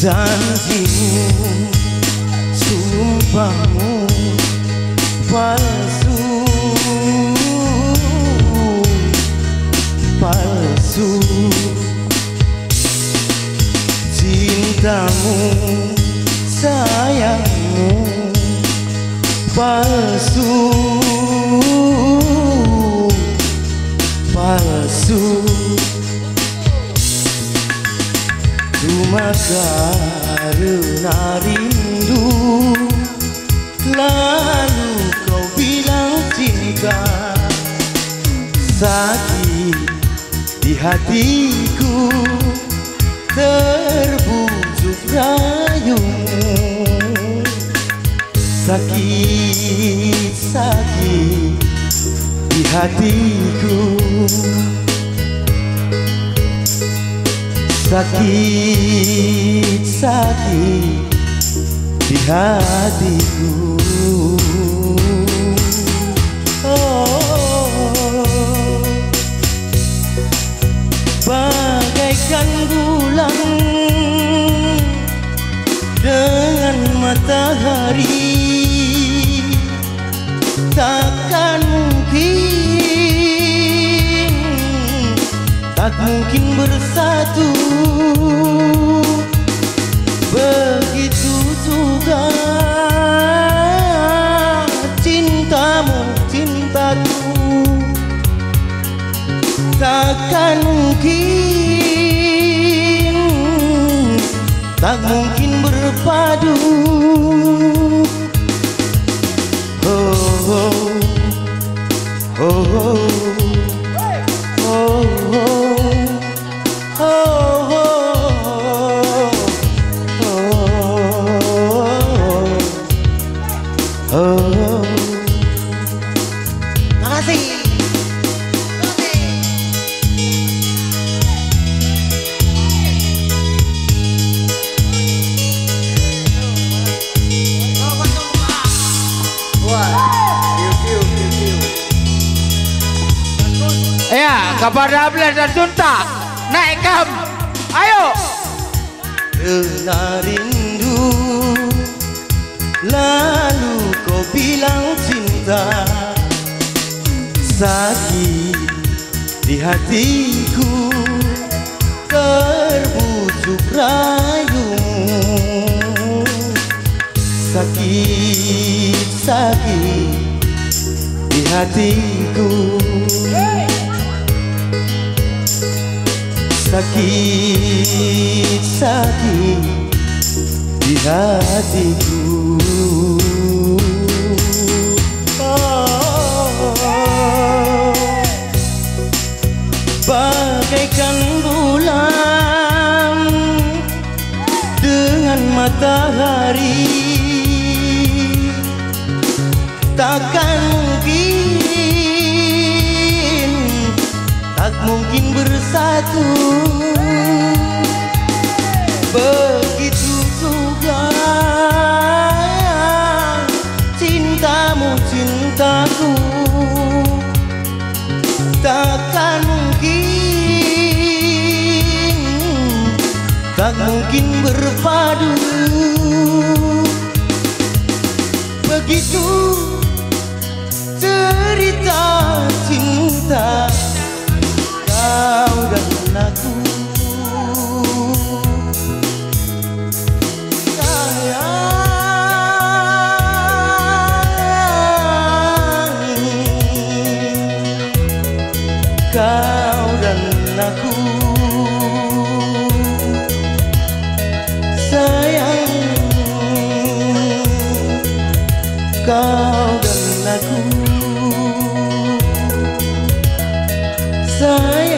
Janjimu, sumpahmu palsu, palsu. Cintamu, sayangmu palsu, palsu. Cuma karena rindu, lalu kau bilang cinta. Sakit di hatiku, terbujuk rayumu. Sakit, sakit di hatiku, sakit, sakit di hatiku. Oh, bagaikan bulan dengan matahari, takkan mungkin, tak mungkin bersatu. Begitu juga cintamu, cintaku, takkan mungkin, tak mungkin berpadu. Oh, oh, oh, oh. Ya, kepada Ablas dan Sunta, naik kam, ayo. Kena rindu, lalu kau bilang cinta. Sakit di hatiku, terbujuk rayumu. Sakit, sakit di hatiku, sakit, sakit di hatiku. Oh, bagaikan bulan dengan matahari, takkan mungkin, tak mungkin bersatu. Begitu juga cintamu, cintaku, takkan mungkin, tak mungkin berpadu. Begitu cerita cinta kau dan aku. Kau dan aku, sayang. Kau dan aku, sayang.